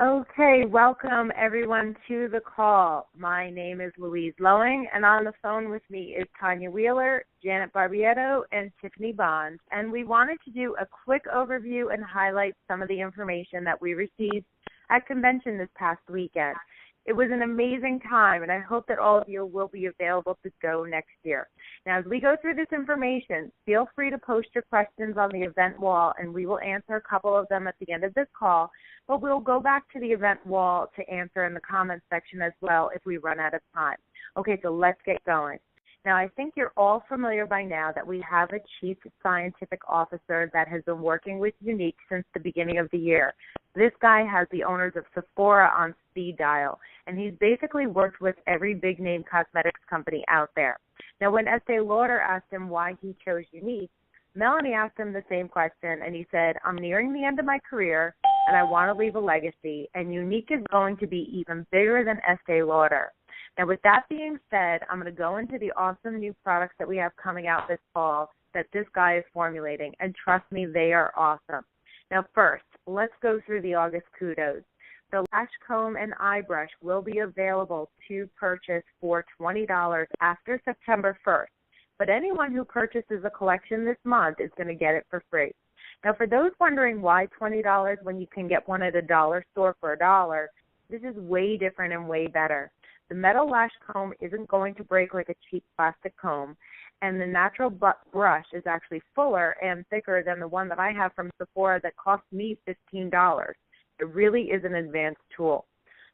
Okay, welcome everyone to the call. My name is Louise Lowing, and on the phone with me is Tanya Wheeler, Janet Barbietto, and Tiffany Bonds. And we wanted to do a quick overview and highlight some of the information that we received at convention this past weekend. It was an amazing time, and I hope that all of you will be available to go next year. Now, as we go through this information, feel free to post your questions on the event wall, and we will answer a couple of them at the end of this call, but we'll go back to the event wall to answer in the comments section as well if we run out of time. Okay, so let's get going. Now, I think you're all familiar by now that we have a chief scientific officer that has been working with Younique since the beginning of the year. This guy has the owners of Sephora on speed dial, and he's basically worked with every big-name cosmetics company out there. Now, when Estee Lauder asked him why he chose Younique, Melanie asked him the same question, and he said, I'm nearing the end of my career, and I want to leave a legacy, and Younique is going to be even bigger than Estee Lauder. Now, with that being said, I'm going to go into the awesome new products that we have coming out this fall that this guy is formulating, and trust me, they are awesome. Now, first, let's go through the August kudos. The lash comb and eye brush will be available to purchase for $20 after September 1st, but anyone who purchases a collection this month is going to get it for free. Now, for those wondering why $20 when you can get one at a dollar store for $1, this is way different and way better. The metal lash comb isn't going to break like a cheap plastic comb, and the natural brush is actually fuller and thicker than the one that I have from Sephora that cost me $15. It really is an advanced tool.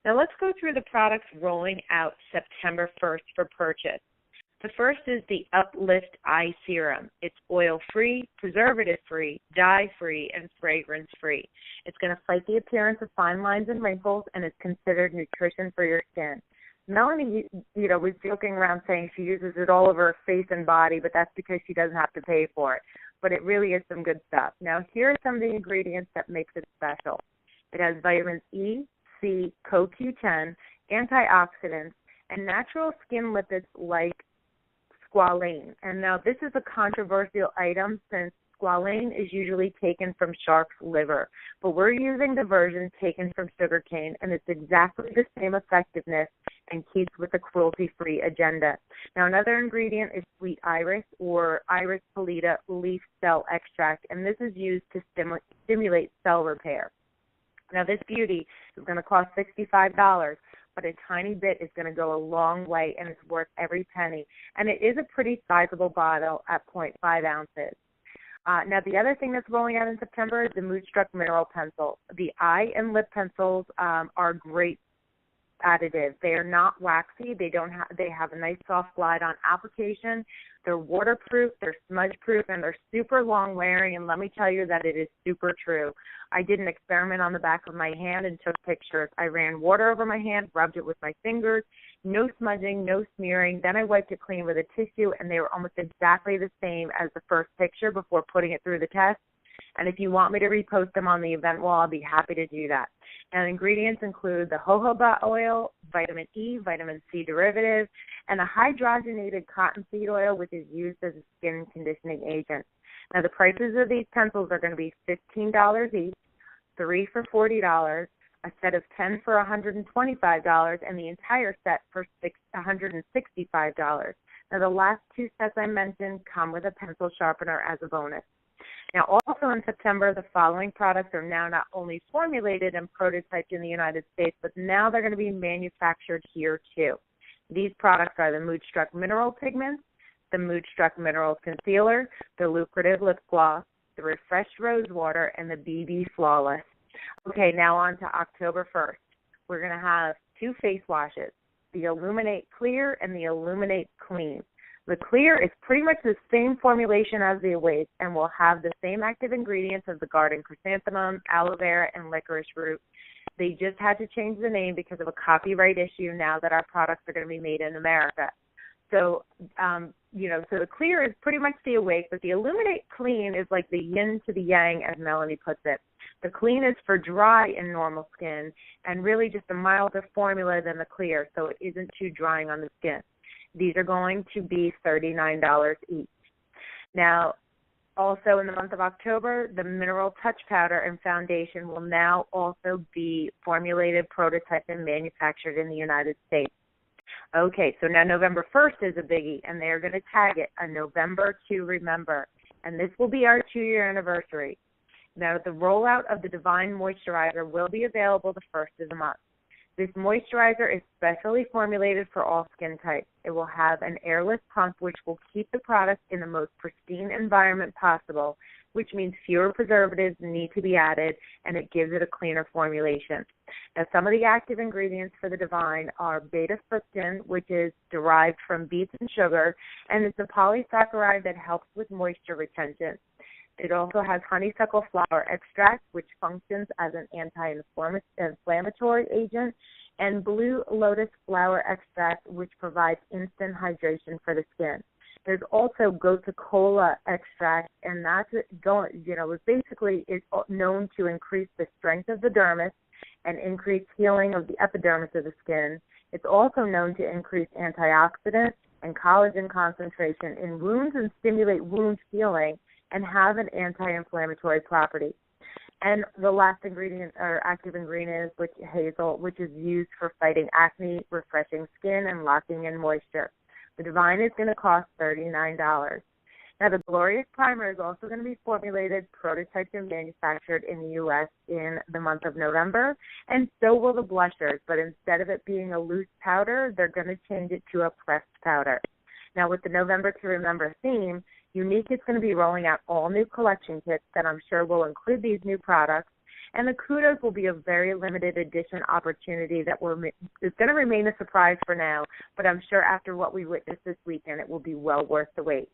Now let's go through the products rolling out September 1st for purchase. The first is the Uplift Eye Serum. It's oil-free, preservative-free, dye-free, and fragrance-free. It's going to fight the appearance of fine lines and wrinkles, and it's considered nutrition for your skin. Melanie, was joking around saying she uses it all over her face and body, but that's because she doesn't have to pay for it. But it really is some good stuff. Now, here are some of the ingredients that makes it special. It has vitamins E, C, CoQ10, antioxidants, and natural skin lipids like squalane. And now this is a controversial item since squalane is usually taken from shark's liver, but we're using the version taken from sugarcane, and it's exactly the same effectiveness and keeps with the cruelty-free agenda. Now, another ingredient is sweet iris or iris pallida leaf cell extract, and this is used to stimulate cell repair. Now, this beauty is going to cost $65, but a tiny bit is going to go a long way, and it's worth every penny. And it is a pretty sizable bottle at 0.5 ounces. Now, the other thing that's rolling out in September is the Moodstruck Mineral Pencil. The eye and lip pencils are great additive. They are not waxy. They have a nice soft glide on application. They're waterproof, they're smudge proof, and they're super long wearing, and let me tell you that it is super true. I did an experiment on the back of my hand and took pictures. I ran water over my hand, rubbed it with my fingers, no smudging, no smearing. Then I wiped it clean with a tissue, and they were almost exactly the same as the first picture before putting it through the test. And if you want me to repost them on the event wall, I'll be happy to do that. And ingredients include the jojoba oil, vitamin E, vitamin C derivative, and a hydrogenated cottonseed oil, which is used as a skin conditioning agent. Now, the prices of these pencils are going to be $15 each, 3 for $40, a set of 10 for $125, and the entire set for $165. Now, the last two sets I mentioned come with a pencil sharpener as a bonus. Now, also in September, the following products are now not only formulated and prototyped in the United States, but now they're going to be manufactured here, too. These products are the Moodstruck Mineral Pigments, the Moodstruck Mineral Concealer, the Lucrative Lip Gloss, the Refreshed Rose Water, and the BB Flawless. Okay, now on to October 1st. We're going to have two face washes, the Illuminate Clear and the Illuminate Clean. The Clear is pretty much the same formulation as the Awake and will have the same active ingredients as the garden chrysanthemum, aloe vera, and licorice root. They just had to change the name because of a copyright issue now that our products are going to be made in America. So, so the Clear is pretty much the Awake, but the Illuminate Clean is like the yin to the yang, as Melanie puts it. The Clean is for dry and normal skin and really just a milder formula than the Clear, so it isn't too drying on the skin. These are going to be $39 each. Now, Also, in the month of October, the Mineral Touch Powder and Foundation will now also be formulated, prototyped, and manufactured in the United States. Okay, so now November 1st is a biggie, and they're going to tag it a November to Remember, and this will be our 2-year anniversary. Now, the rollout of the Divine Moisturizer will be available the first of the month. This moisturizer is specially formulated for all skin types. It will have an airless pump which will keep the product in the most pristine environment possible, which means fewer preservatives need to be added, and it gives it a cleaner formulation. Now, some of the active ingredients for the Divine are beta-fructin, which is derived from beets and sugar, and it's a polysaccharide that helps with moisture retention. It also has honeysuckle flower extract, which functions as an anti-inflammatory agent, and blue lotus flower extract, which provides instant hydration for the skin. There's also gotu kola extract, and that's basically is known to increase the strength of the dermis and increase healing of the epidermis of the skin. It's also known to increase antioxidant and collagen concentration in wounds and stimulate wound healing, and have an anti-inflammatory property. And the last ingredient or active ingredient is hazel, which is used for fighting acne, refreshing skin, and locking in moisture. The Divine is going to cost $39. Now, the Glorious Primer is also going to be formulated, prototyped, and manufactured in the U.S. in the month of November, and so will the blushers, but instead of it being a loose powder, they're going to change it to a pressed powder. Now, with the November to Remember theme, Younique is going to be rolling out all new collection kits that I'm sure will include these new products, and the kudos will be a very limited edition opportunity that is going to remain a surprise for now, but I'm sure after what we witnessed this weekend, it will be well worth the wait.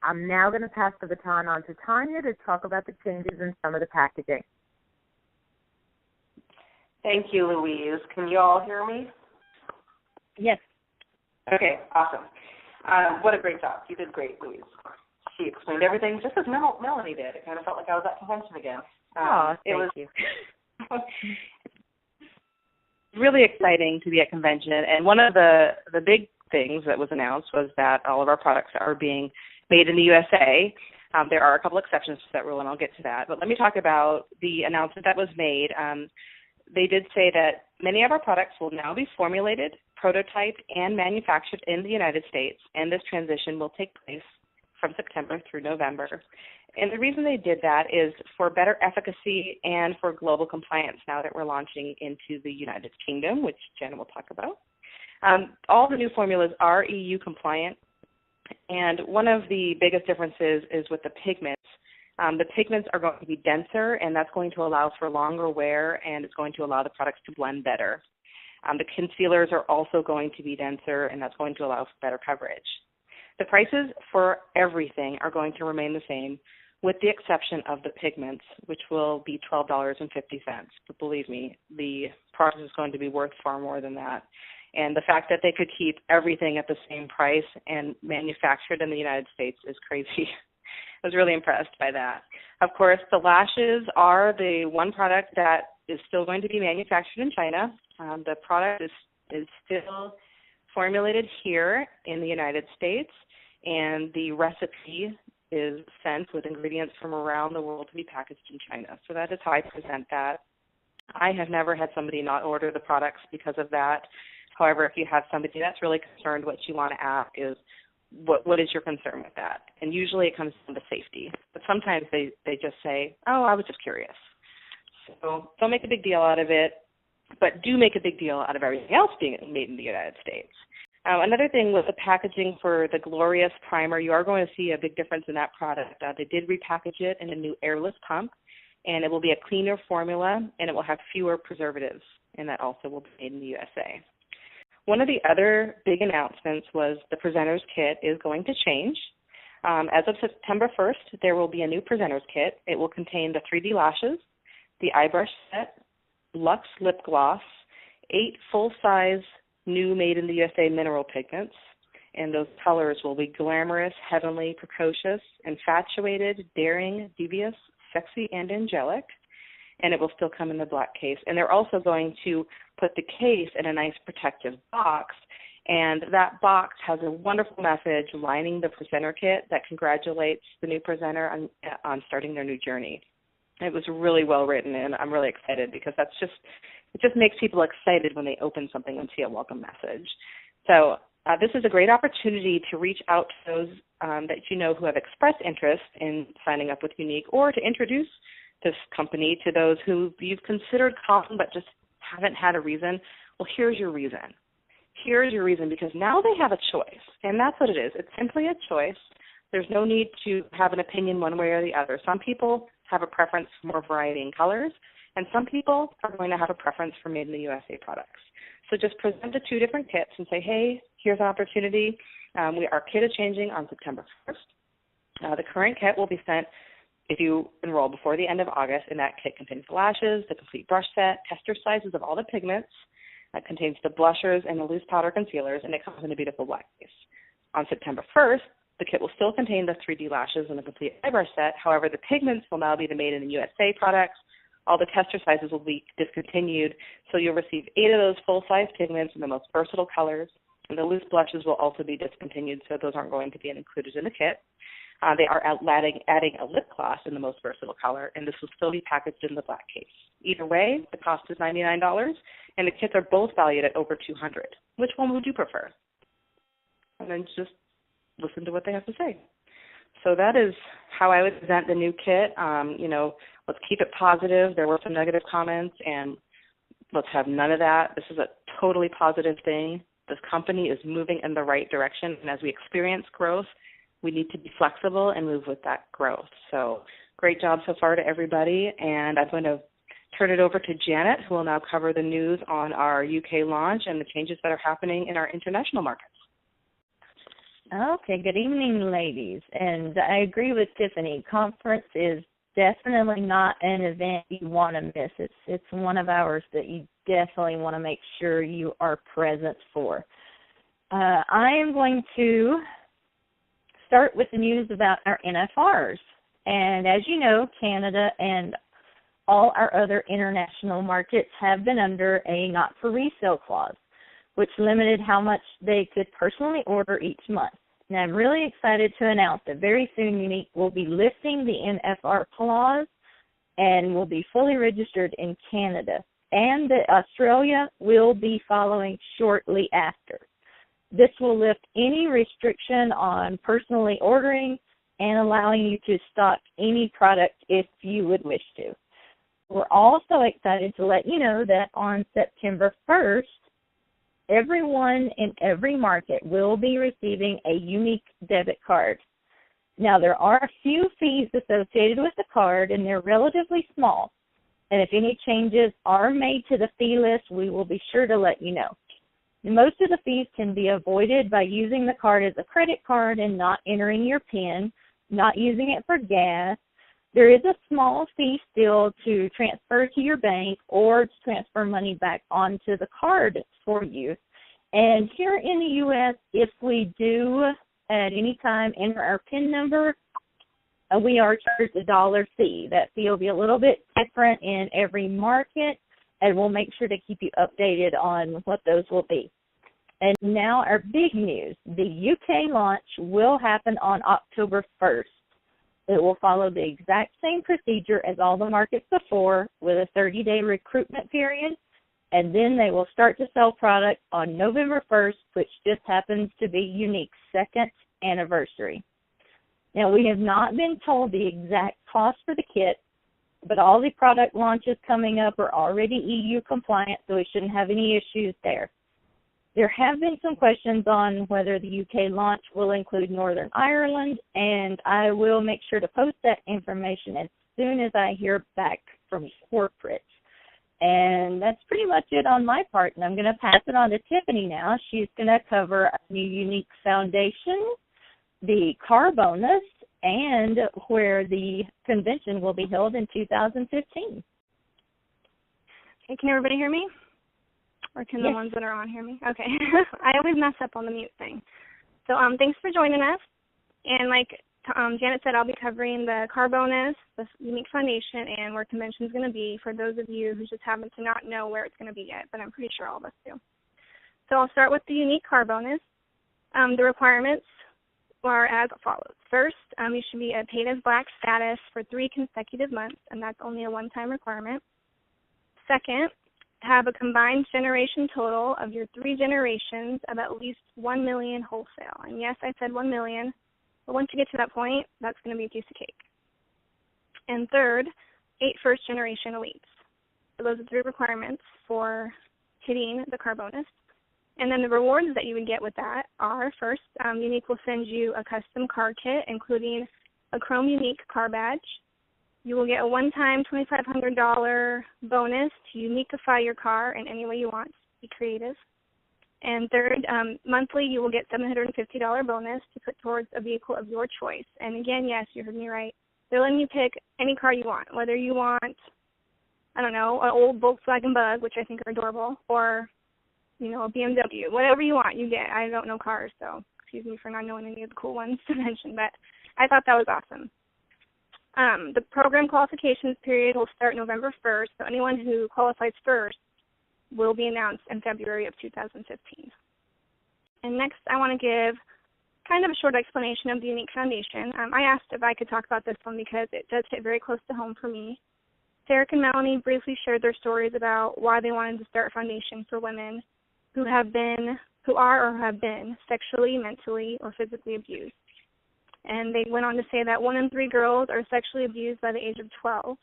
I'm now going to pass the baton on to Tanya to talk about the changes in some of the packaging. Thank you, Louise. Can you all hear me? Yes. Okay, awesome. What a great job. You did great, Louise. She explained everything just as Melanie did. It kind of felt like I was at convention again. Thank you. Really exciting to be at convention, and one of the big things that was announced was that all of our products are being made in the USA. There are a couple exceptions to that rule, and I'll get to that. But let me talk about the announcement that was made. They did say that many of our products will now be formulated, prototyped, and manufactured in the United States, and this transition will take place from September through November. And the reason they did that is for better efficacy and for global compliance now that we're launching into the United Kingdom, which Jenna will talk about. All the new formulas are EU compliant, and one of the biggest differences is with the pigments. The pigments are going to be denser, and that's going to allow for longer wear, and it's going to allow the products to blend better. The concealers are also going to be denser, and that's going to allow for better coverage. The prices for everything are going to remain the same, with the exception of the pigments, which will be $12.50. But believe me, the product is going to be worth far more than that. And the fact that they could keep everything at the same price and manufactured in the United States is crazy. I was really impressed by that. Of course, the lashes are the one product that is still going to be manufactured in China. The product is still formulated here in the United States, and the recipe is sent with ingredients from around the world to be packaged in China. So that is how I present that. I have never had somebody not order the products because of that. However, if you have somebody that's really concerned, what you want to ask is, what is your concern with that? And usually it comes down to safety. But sometimes they just say, oh, I was just curious. So don't make a big deal out of it, but do make a big deal out of everything else being made in the United States. Another thing with the packaging for the Glorious Primer, you are going to see a big difference in that product. They did repackage it in a new airless pump, and it will be a cleaner formula, and it will have fewer preservatives, and that also will be made in the USA. One of the other big announcements was the Presenter's Kit is going to change. As of September 1st, there will be a new Presenter's Kit. It will contain the 3D lashes, the eye brush set, Luxe lip gloss, 8 full-size new made-in-the-USA mineral pigments, and those colors will be glamorous, heavenly, precocious, infatuated, daring, devious, sexy, and angelic, and it will still come in the black case. And they're also going to put the case in a nice protective box, And that box has a wonderful message lining the presenter kit that congratulates the new presenter on starting their new journey. It was really well written, and I'm really excited because it just makes people excited when they open something and see a welcome message. So this is a great opportunity to reach out to those that you know who have expressed interest in signing up with Younique, or to introduce this company to those who you've considered calling but just haven't had a reason. Well, here's your reason. Here's your reason, because now they have a choice, and that's what it is. It's simply a choice. There's no need to have an opinion one way or the other. Some people have a preference for more variety in colors, and some people are going to have a preference for made in the USA products. So just present the two different kits and say, hey, here's an opportunity. Our kit is changing on September 1st. The current kit will be sent if you enroll before the end of August, and that kit contains the lashes, the complete brush set, tester sizes of all the pigments. That contains the blushers and the loose powder concealers, and it comes in a beautiful black case. On September 1st, the kit will still contain the 3D lashes and the complete eyebrush set. However, the pigments will now be the made in the USA products. All the tester sizes will be discontinued, so you'll receive 8 of those full-size pigments in the most versatile colors, and the loose blushes will also be discontinued, so those aren't going to be included in the kit. They are adding a lip gloss in the most versatile color, and this will still be packaged in the black case. Either way, the cost is $99, and the kits are both valued at over $200. Which one would you prefer? And then just listen to what they have to say. So that is how I would present the new kit. Let's keep it positive. There were some negative comments, and let's have none of that. This is a totally positive thing. This company is moving in the right direction, and as we experience growth, we need to be flexible and move with that growth. So great job so far to everybody, and I'm going to turn it over to Janet, who will now cover the news on our UK launch and the changes that are happening in our international markets. Okay, good evening, ladies. And I agree with Tiffany. Conference is definitely not an event you want to miss. It's one of ours that you definitely want to make sure you are present for. I am going to start with the news about our NFRs. And as you know, Canada and all our other international markets have been under a not-for-resale clause, which limited how much they could personally order each month. And I'm really excited to announce that very soon Younique will be lifting the NFR clause and will be fully registered in Canada. And that Australia will be following shortly after. This will lift any restriction on personally ordering and allowing you to stock any product if you would wish to. We're also excited to let you know that on September 1st, everyone in every market will be receiving a Younique debit card. Now, there are a few fees associated with the card, and they're relatively small. And if any changes are made to the fee list, we will be sure to let you know. Most of the fees can be avoided by using the card as a credit card and not entering your PIN, not using it for gas. There is a small fee still to transfer to your bank or to transfer money back onto the card for you. And here in the U.S., if we do at any time enter our PIN number, we are charged a $1 fee. That fee will be a little bit different in every market, and we'll make sure to keep you updated on what those will be. And now our big news. The UK launch will happen on October 1st. It will follow the exact same procedure as all the markets before, with a 30-day recruitment period, and then they will start to sell product on November 1st, which just happens to be Younique's second anniversary. Now, we have not been told the exact cost for the kit, but all the product launches coming up are already EU compliant, so we shouldn't have any issues there. There have been some questions on whether the UK launch will include Northern Ireland, and I will make sure to post that information as soon as I hear back from corporate. And that's pretty much it on my part, and I'm going to pass it on to Tiffany now. She's going to cover a new Younique Foundation, the car bonus, and where the convention will be held in 2015. Okay, can everybody hear me? Or can the ones that are on hear me? Okay. I always mess up on the mute thing. So thanks for joining us. And like Janet said, I'll be covering the car bonus, the Younique Foundation, and where convention is going to be for those of you who just happen to not know where it's going to be yet, but I'm pretty sure all of us do. So I'll start with the Younique car bonus. The requirements are as follows. First, you should be a paid as black status for 3 consecutive months, and that's only a one-time requirement. Second, have a combined generation total of your 3 generations of at least 1 million wholesale. And yes, I said 1 million, but once you get to that point, that's going to be a piece of cake. And third, 8 first-generation elites. So those are 3 requirements for hitting the car bonus. And then the rewards that you would get with that are, first, Younique will send you a custom car kit, including a Chrome Younique car badge. You will get a one-time $2,500 bonus to uniqueify your car in any way you want. Be creative. And third, monthly you will get $750 bonus to put towards a vehicle of your choice. And again, yes, you heard me right. They're letting you pick any car you want, whether you want, I don't know, an old Volkswagen Bug, which I think are adorable, or you know, a BMW, whatever you want, you get. I don't know cars, so excuse me for not knowing any of the cool ones to mention, but I thought that was awesome. The program qualifications period will start November 1st, so anyone who qualifies first will be announced in February of 2015. And next, I want to give kind of a short explanation of the Younique Foundation. I asked if I could talk about this one because it does hit very close to home for me. Derek and Melanie briefly shared their stories about why they wanted to start a foundation for women who are or have been sexually, mentally, or physically abused. And they went on to say that 1 in 3 girls are sexually abused by the age of 12.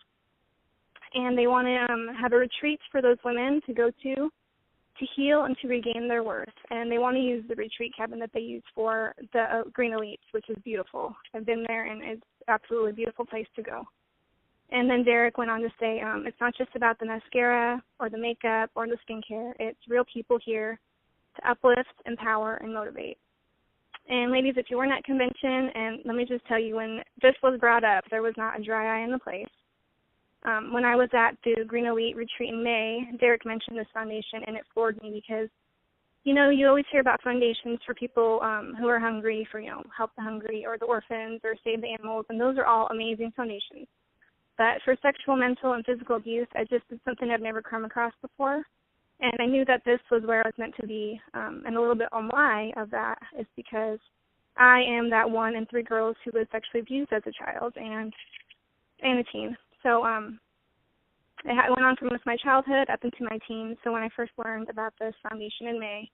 And they want to have a retreat for those women to go to heal and to regain their worth. And they want to use the retreat cabin that they use for the Green Elites, which is beautiful. I've been there, and it's absolutely a beautiful place to go. And then Derek went on to say, it's not just about the mascara or the makeup or the skincare. It's real people here to uplift, empower, and motivate. And ladies, if you were at convention, and let me just tell you, when this was brought up, there was not a dry eye in the place. When I was at the Green Elite retreat in May, Derek mentioned this foundation, and it floored me because, you know, you always hear about foundations for people who are hungry, for, you know, help the hungry or the orphans or save the animals, and those are all amazing foundations. But for sexual, mental, and physical abuse, I just did something I've never come across before. And I knew that this was where I was meant to be. And a little bit on why of that is because I am that 1 in 3 girls who was sexually abused as a child and a teen. So it went on from my childhood up into my teens. So when I first learned about this foundation in May,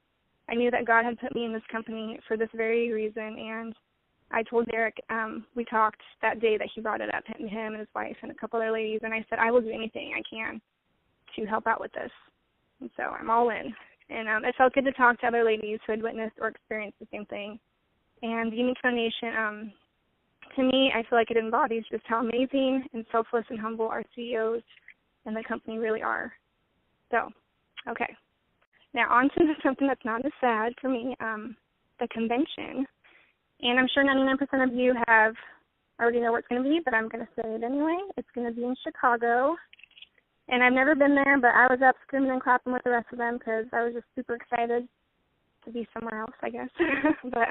I knew that God had put me in this company for this very reason. And I told Derek, we talked that day that he brought it up, him and his wife and a couple other ladies, and I said, I will do anything I can to help out with this. And so I'm all in. And it felt good to talk to other ladies who had witnessed or experienced the same thing. And the Younique Foundation, to me, I feel like it embodies just how amazing and selfless and humble our CEOs and the company really are. So, okay. Now on to something that's not as sad for me, the convention. And I'm sure 99% of you have already know where it's going to be, but I'm going to say it anyway. It's going to be in Chicago. And I've never been there, but I was up screaming and clapping with the rest of them because I was just super excited to be somewhere else, I guess. But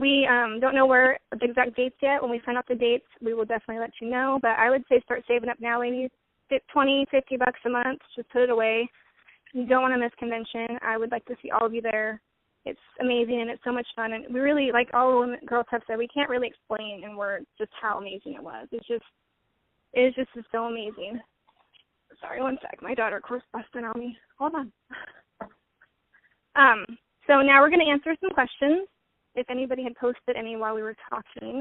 we don't know where the exact dates yet. When we find out the dates, we will definitely let you know. But I would say start saving up now, ladies. $20, $50 a month. Just put it away. You don't want to miss convention. I would like to see all of you there. It's amazing, and it's so much fun. And we really, like all the women, girls have said, we can't really explain in words just how amazing it was. It's just so amazing. Sorry, one sec. My daughter, of course, busted on me. Hold on. So now we're going to answer some questions. If anybody had posted any while we were talking.